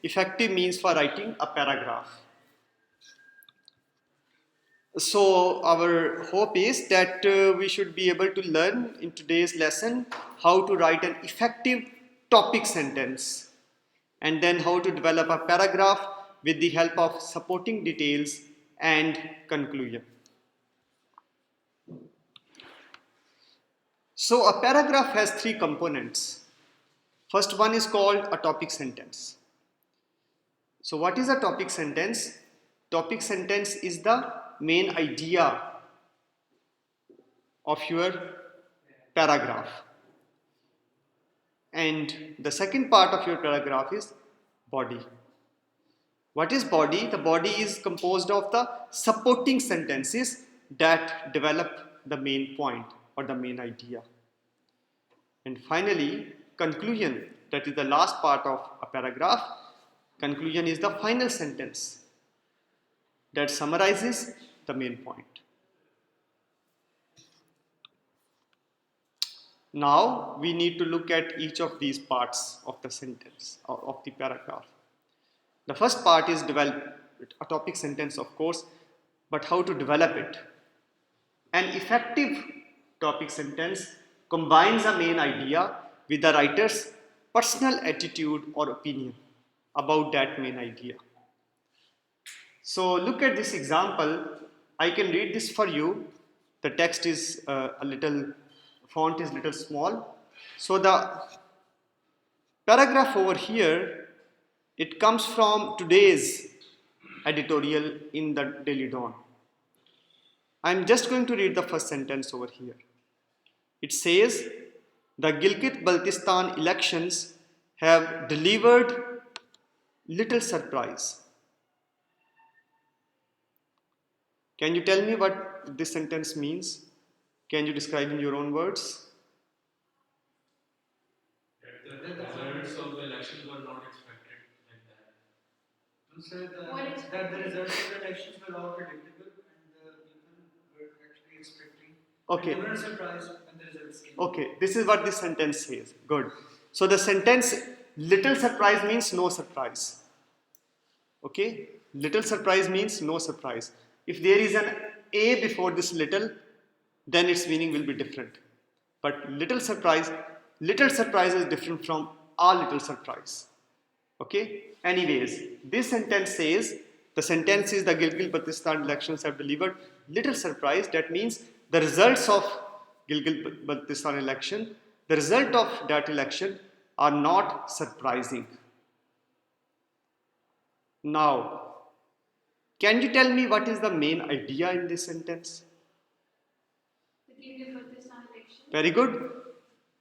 effective means for writing a paragraph. So our hope is that we should be able to learn in today's lesson how to write an effective topic sentence, and then how to develop a paragraph with the help of supporting details and conclusion. So a paragraph has three components. First one is called a topic sentence. So what is a topic sentence? Topic sentence is the main idea of your paragraph. And the second part of your paragraph is body. What is body? The body is composed of the supporting sentences that develop the main point or the main idea. And finally, conclusion, that is the last part of a paragraph. Conclusion is the final sentence that summarizes the main point. Now we need to look at each of these parts of the sentence, of the paragraph. The first part is develop a topic sentence, of course, but how to develop it. An effective topic sentence combines a main idea with the writer's personal attitude or opinion about that main idea. So look at this example. I can read this for you. The text is font is little small. So the paragraph over here, it comes from today's editorial in the Daily Dawn. I'm just going to read the first sentence over here. It says, the Gilgit-Baltistan elections have delivered little surprise. Can you tell me what this sentence means? Can you describe in your own words? The results of the elections were not expected like that. To say that the results of the elections were all predictable and the people were actually expecting. Okay. They were surprised when the results came. Okay, this is what this sentence says. Good. So the sentence little surprise means no surprise. Okay, little surprise means no surprise. If there is an A before this little, then its meaning will be different. But little surprise is different from a little surprise. Okay, anyways, this sentence says, the sentence is the Gilgit-Baltistan elections have delivered little surprise. That means the results of Gilgit-Baltistan election, the result of that election are not surprising. Now, can you tell me what is the main idea in this sentence? Very good.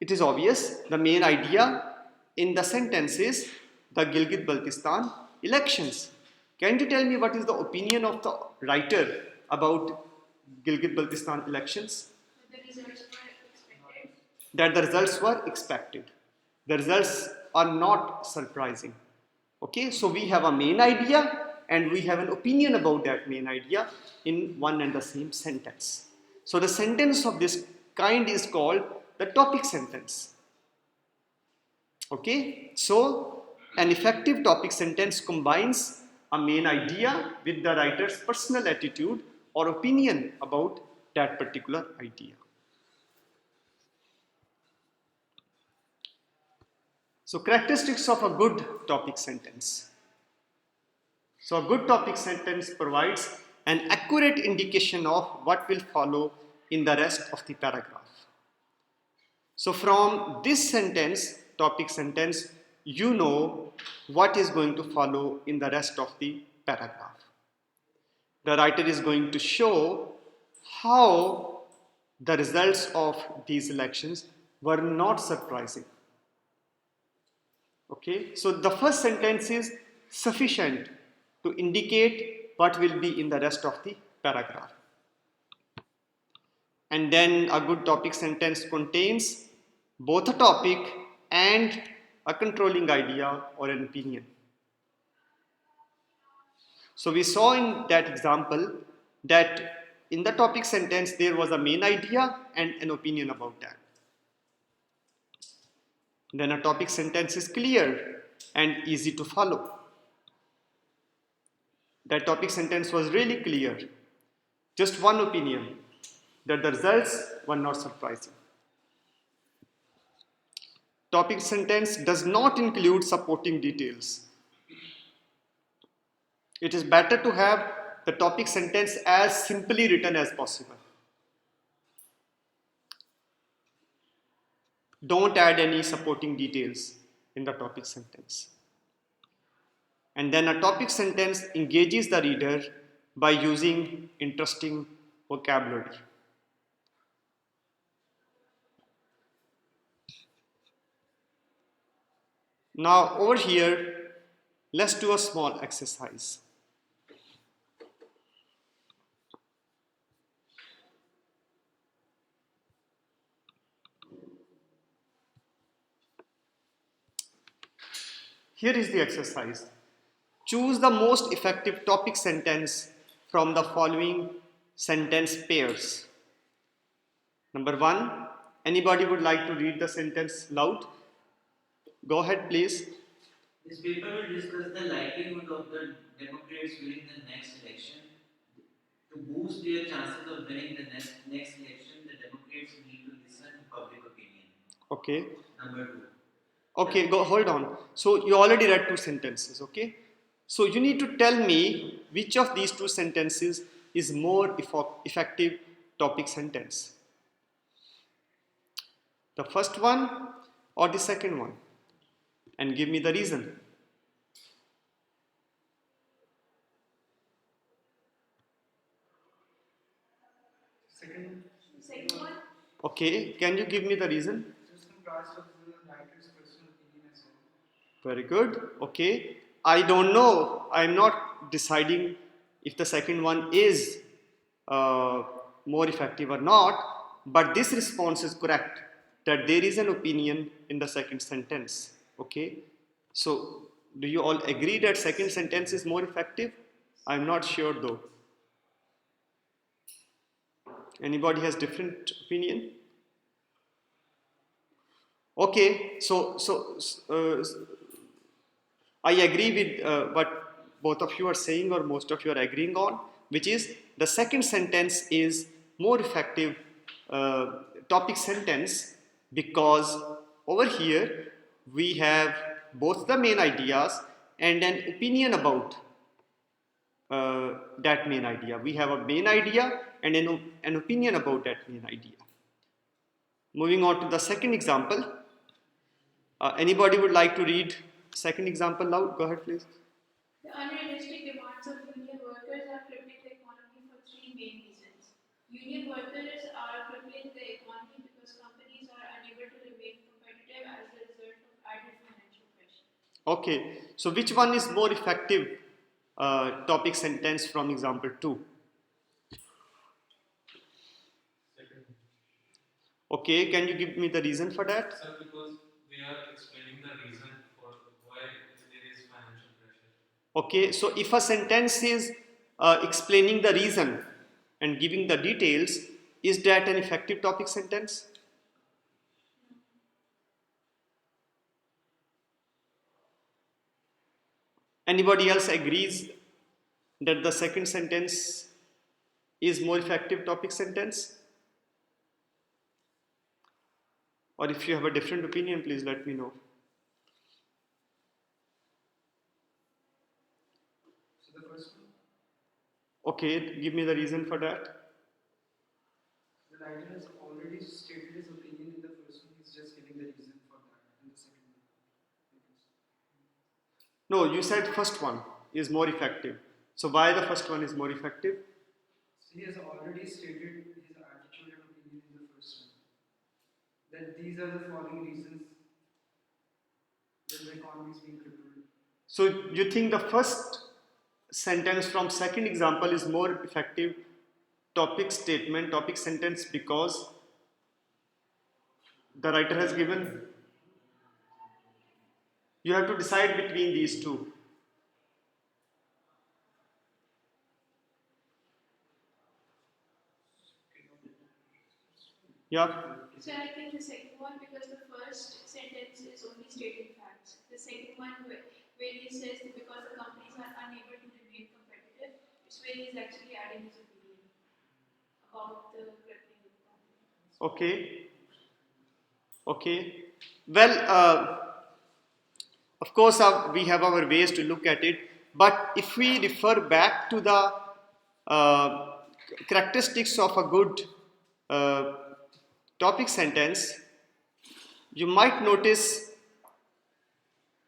It is obvious. The main idea in the sentence is the Gilgit-Baltistan elections. Can you tell me what is the opinion of the writer about Gilgit-Baltistan elections? That the results were expected. The results are not surprising. Okay, so we have a main idea and we have an opinion about that main idea in one and the same sentence. So the sentence of this kind is called the topic sentence. Okay, so an effective topic sentence combines a main idea with the writer's personal attitude or opinion about that particular idea. So characteristics of a good topic sentence. So a good topic sentence provides an accurate indication of what will follow in the rest of the paragraph. So from this sentence, topic sentence, you know what is going to follow in the rest of the paragraph. The writer is going to show how the results of these elections were not surprising. Okay, so the first sentence is sufficient to indicate what will be in the rest of the paragraph. And then a good topic sentence contains both a topic and a controlling idea or an opinion. So we saw in that example that in the topic sentence there was a main idea and an opinion about that. Then a topic sentence is clear and easy to follow. That topic sentence was really clear. Just one opinion, that the results were not surprising. Topic sentence does not include supporting details. It is better to have the topic sentence as simply written as possible. Don't add any supporting details in the topic sentence. And then a topic sentence engages the reader by using interesting vocabulary. Now over here, let's do a small exercise. Here is the exercise. Choose the most effective topic sentence from the following sentence pairs. Number 1, anybody would like to read the sentence loud? Go ahead, please. This paper will discuss the likelihood of the Democrats winning the next election. To boost their chances of winning the next election, the Democrats need to listen to public opinion. Okay. Number 2. Okay, hold on. So you already read 2 sentences, okay? So you need to tell me which of these 2 sentences is more effective topic sentence. The first one or the second one? And give me the reason. Second one. Okay, can you give me the reason? Just some parts of the writer's personal opinion as well. Very good. Okay. I don't know. I'm not deciding if the second one is more effective or not, but this response is correct, that there is an opinion in the second sentence. Okay. So, do you all agree that second sentence is more effective? I'm not sure though. Anybody has different opinion? Okay, I agree with what both of you are saying, or most of you are agreeing on, which is the second sentence is more effective topic sentence, because over here we have both the main ideas and an opinion about that main idea. We have a main idea and an opinion about that main idea. Moving on to the second example. Anybody would like to read second example loud? Go ahead, please. The unrealistic demands of union workers are crippling the economy for 3 main reasons. Union workers are crippling the economy because companies are unable to remain competitive as a result of added financial pressure. Okay, so which one is more effective topic sentence from example 2? Second. Okay, can you give me the reason for that? Sir, because they are explaining the reason for why there is financial pressure. Okay, so if a sentence is explaining the reason and giving the details, is that an effective topic sentence? Anybody else agrees that the second sentence is more effective topic sentence? Or if you have a different opinion, please let me know. So the first one. Okay, give me the reason for that. The writer has already stated his opinion in the first one. He's just giving the reason for that in the second one. No, you said first one is more effective. So why the first one is more effective? So he has already stated his attitude and opinion in the first one. That these are the following reasons that the economy is being crippled. So you think the first sentence from second example is more effective topic statement, topic sentence, because the writer has given. You have to decide between these two. Yeah. So I think the second one, because the first sentence is only stating facts. The second one, where he says that because the companies are unable to remain competitive he is actually adding his opinion about the crippling economy. Okay. Okay. Well, of course, we have our ways to look at it, but if we refer back to the uh, characteristics of a good uh, topic sentence, you might notice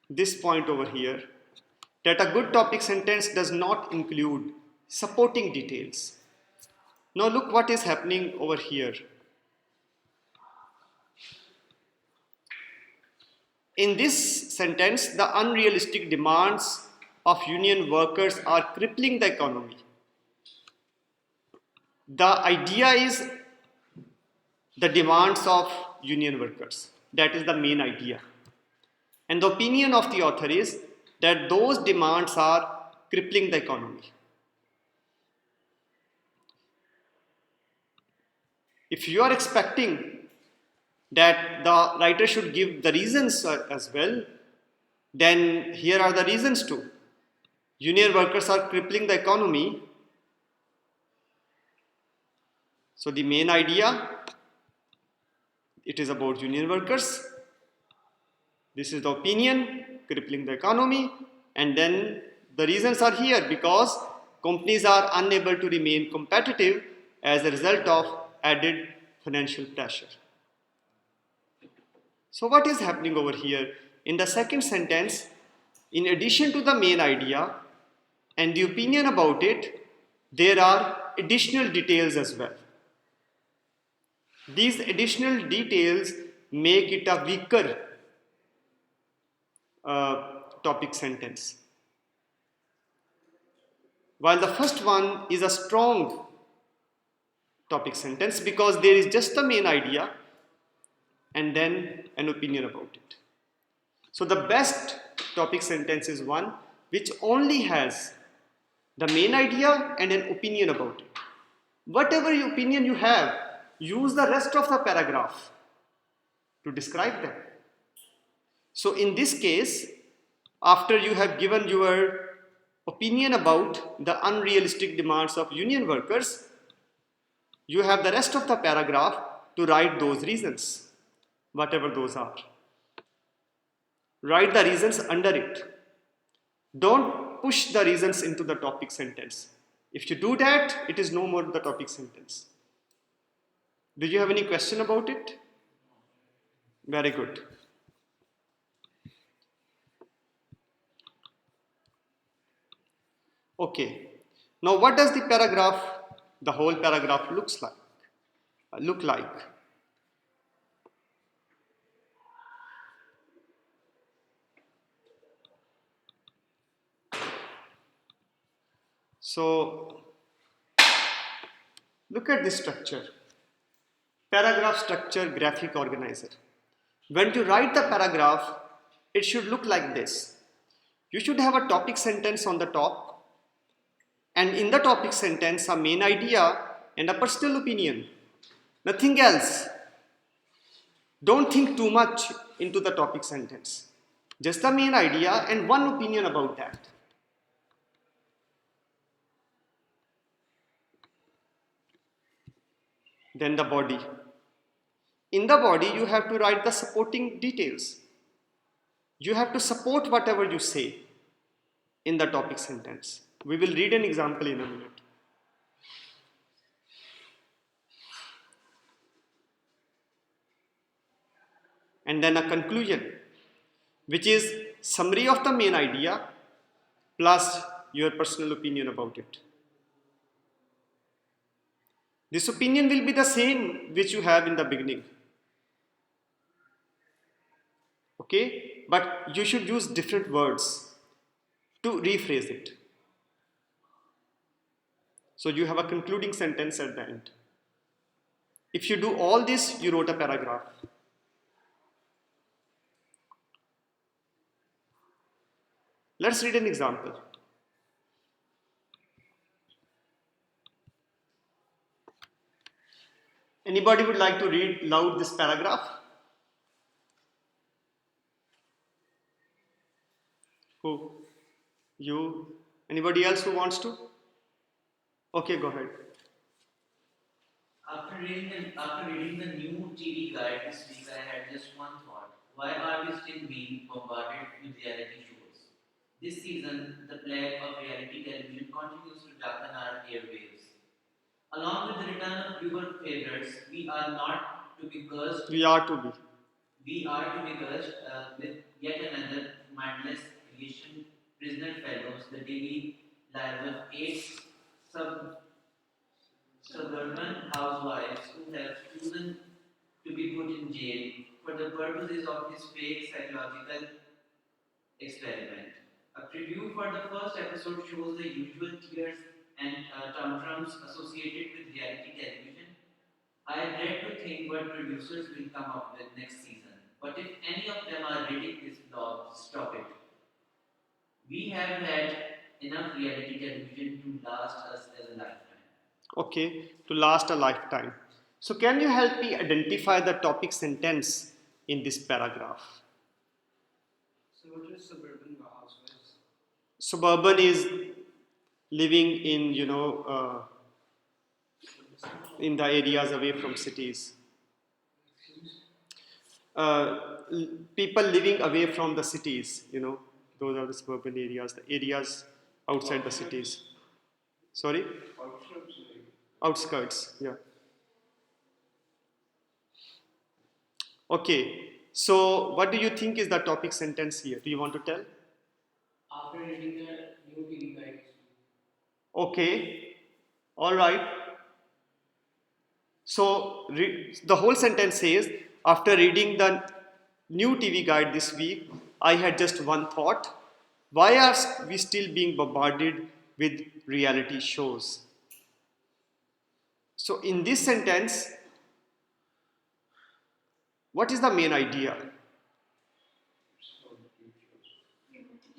this point over here, that a good topic sentence does not include supporting details. Now look what is happening over here. In this sentence, the unrealistic demands of union workers are crippling the economy. The idea is the demands of union workers. That is the main idea. And the opinion of the author is that those demands are crippling the economy. If you are expecting that the writer should give the reasons as well, then here are the reasons too. Union workers are crippling the economy. So the main idea, it is about union workers. This is the opinion, crippling the economy. And then the reasons are here because companies are unable to remain competitive as a result of added financial pressure. So what is happening over here? In the second sentence, in addition to the main idea and the opinion about it, there are additional details as well. These additional details make it a weaker topic sentence. While the first one is a strong topic sentence because there is just the main idea and then an opinion about it. So the best topic sentence is one which only has the main idea and an opinion about it. Whatever opinion you have, use the rest of the paragraph to describe them. So in this case, after you have given your opinion about the unrealistic demands of union workers, you have the rest of the paragraph to write those reasons, whatever those are. Write the reasons under it. Don't push the reasons into the topic sentence. If you do that, it is no more the topic sentence. Do you have any question about it? Very good. Okay. Now what does the paragraph, the whole paragraph look like? So look at this structure. Paragraph structure, graphic organizer. When you write the paragraph, it should look like this. You should have a topic sentence on the top, and in the topic sentence, a main idea and a personal opinion. Nothing else. Don't think too much into the topic sentence. Just the main idea and one opinion about that. Then the body. In the body, you have to write the supporting details. You have to support whatever you say in the topic sentence. We will read an example in a minute. And then a conclusion, which is summary of the main idea plus your personal opinion about it. This opinion will be the same which you have in the beginning. Okay? But you should use different words to rephrase it. So you have a concluding sentence at the end. If you do all this, you wrote a paragraph. Let's read an example. Anybody would like to read loud this paragraph? Who? You? Anybody else who wants to? Okay, go ahead. After reading the new TV guide this week, I had just one thought. Why are we still being bombarded with reality shows? This season, the plague of reality television continues to darken our airwaves. Along with the return of viewer favorites, We are to be. we are to be cursed with yet another mindless creation, prisoner fellows, the daily lives of eight sub suburban housewives who have chosen to be put in jail for the purposes of this fake psychological experiment. A preview for the first episode shows the usual tears and tantrums associated with reality television. I dread to think what producers will come up with next season. But if any of them are reading this blog, stop it. We have had enough reality television to last us as a lifetime. Okay, to last a lifetime. So, can you help me identify the topic sentence in this paragraph? So what is suburban housewives? Suburban is living in, in the areas away from cities. People living away from the cities, those are the suburban areas, the areas outside the cities. Sorry? Outskirts, yeah. Okay, so what do you think is the topic sentence here? Do you want to tell? After reading the new TV guide. Okay, all right. So the whole sentence says, after reading the new TV guide this week, I had just one thought. Why are we still being bombarded with reality shows? So in this sentence, what is the main idea?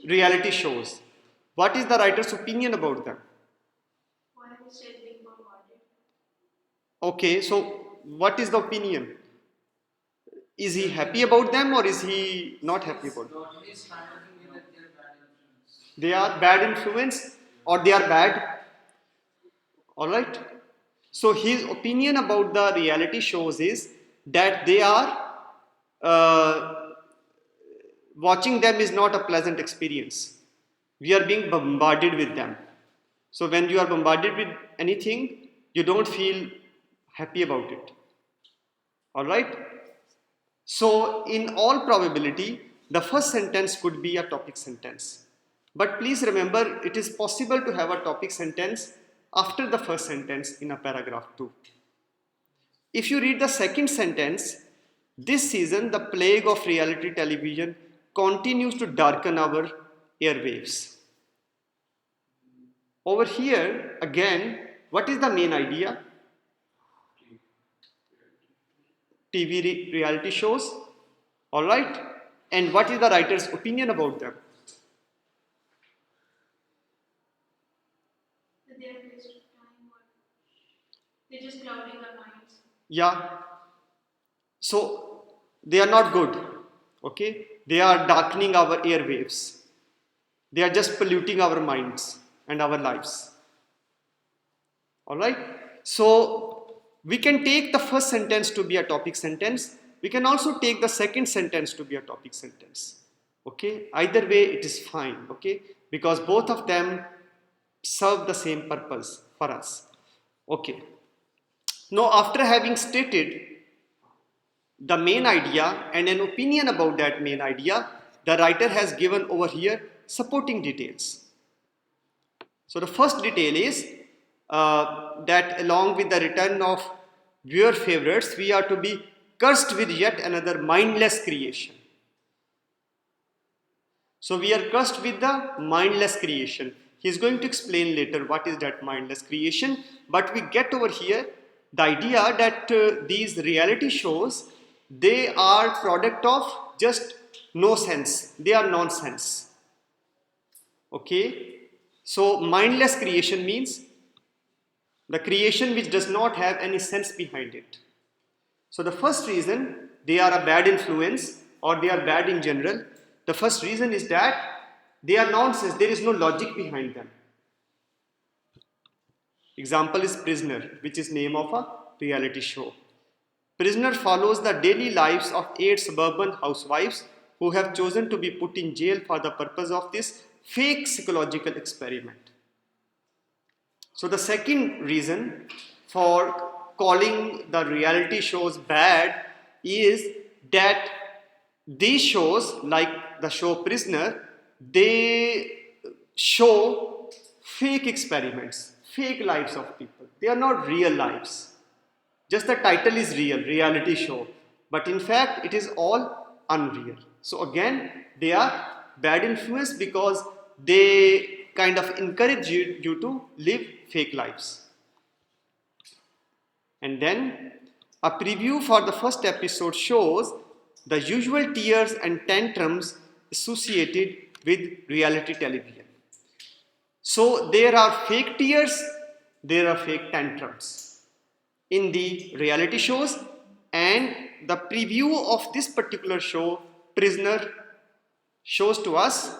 Reality shows. What is the writer's opinion about them? Why are we still being bombarded? Okay, so what is the opinion? Is he happy about them or is he not happy about them? He's trying to think that they're bad influence. They are bad influence or they are bad? Alright? So his opinion about the reality shows is that they are watching them is not a pleasant experience. We are being bombarded with them. So when you are bombarded with anything, you don't feel happy about it. Alright? So in all probability, the first sentence could be a topic sentence. But please remember, it is possible to have a topic sentence after the first sentence in a paragraph too. If you read the second sentence, this season the plague of reality television continues to darken our airwaves. Over here, again, what is the main idea? TV reality shows, alright? And what is the writer's opinion about them? That they are a waste of time or they're just clouding our minds. Yeah. So they are not good. Okay? They are darkening our airwaves. They are just polluting our minds and our lives. Alright? So we can take the first sentence to be a topic sentence. We can also take the second sentence to be a topic sentence. Okay? Either way it is fine. Okay? Because both of them serve the same purpose for us. Okay. Now after having stated the main idea and an opinion about that main idea, the writer has given over here supporting details. So the first detail is that along with the return of viewer favorites, we are to be cursed with yet another mindless creation. So we are cursed with the mindless creation. He is going to explain later what is that mindless creation. But we get over here the idea that these reality shows, they are product of just no sense. They are nonsense. Okay. So mindless creation means the creation which does not have any sense behind it. So the first reason they are a bad influence or they are bad in general, the first reason is that they are nonsense. There is no logic behind them. Example is Prisoner, which is name of a reality show. Prisoner follows the daily lives of 8 suburban housewives who have chosen to be put in jail for the purpose of this fake psychological experiment. So the second reason for calling the reality shows bad is that these shows, like the show Prisoner, they show fake experiments, fake lives of people. They are not real lives. Just the title is real, reality show. But in fact, it is all unreal. So again, they are bad influence because they kind of encourage you to live fake lives. And then a preview for the first episode shows the usual tears and tantrums associated with reality television. So there are fake tears, there are fake tantrums in the reality shows, and the preview of this particular show, Prisoner, shows to us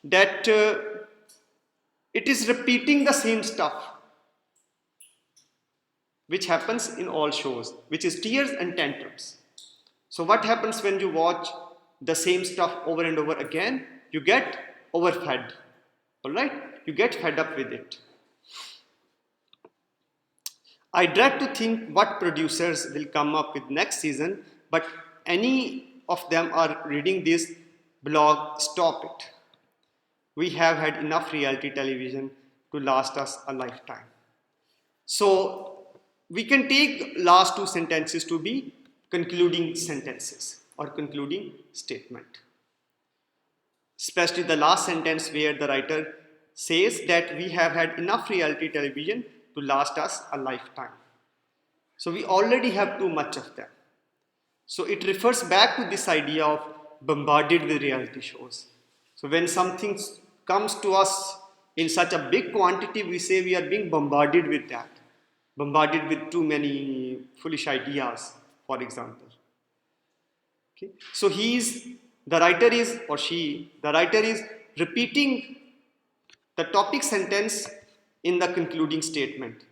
that it is repeating the same stuff which happens in all shows, which is tears and tantrums. So what happens when you watch the same stuff over and over again? You get overfed, alright? You get fed up with it. I dread to think what producers will come up with next season, but any of them are reading this blog, stop it. We have had enough reality television to last us a lifetime. So we can take last two sentences to be concluding sentences or concluding statement. Especially the last sentence where the writer says that we have had enough reality television to last us a lifetime. So we already have too much of them. So it refers back to this idea of bombarded with reality shows. So when something comes to us in such a big quantity, we say we are being bombarded with that. Bombarded with too many foolish ideas, for example. Okay. So the writer is repeating the topic sentence in the concluding statement,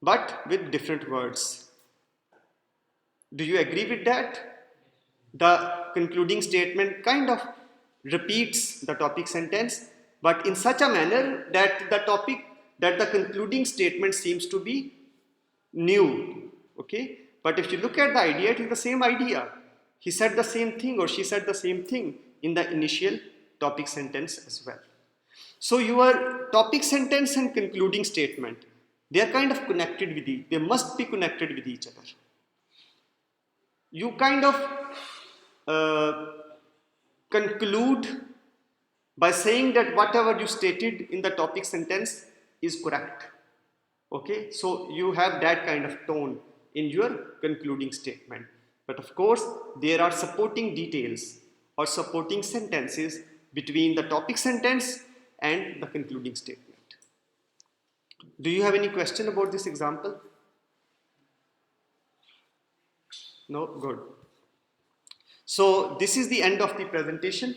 but with different words. Do you agree with that? The concluding statement kind of repeats the topic sentence, but in such a manner that the concluding statement seems to be new. Okay? But if you look at the idea, it is the same idea. He said the same thing or she said the same thing in the initial topic sentence as well. So your topic sentence and concluding statement, they are kind of connected with they must be connected with each other. You kind of conclude by saying that whatever you stated in the topic sentence is correct. Okay, so you have that kind of tone in your concluding statement. But of course, there are supporting details or supporting sentences between the topic sentence and the concluding statement. Do you have any question about this example? No? Good. So this is the end of the presentation.